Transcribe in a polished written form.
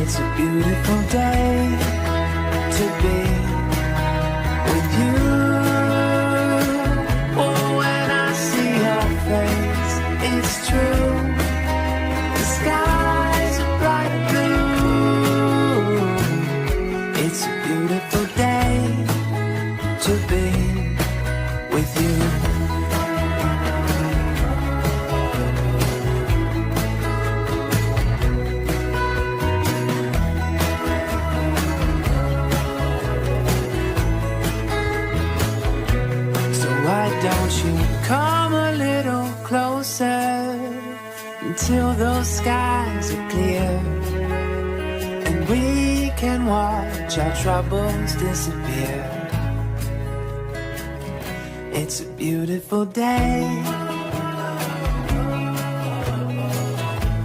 It's a beautiful day to be with you. Oh, when I see your face, it's true. The skies are bright blue. It's a beautiful day to be with you. Why don't you come a little closer until those skies are clear, and we can watch our troubles disappear. It's a beautiful day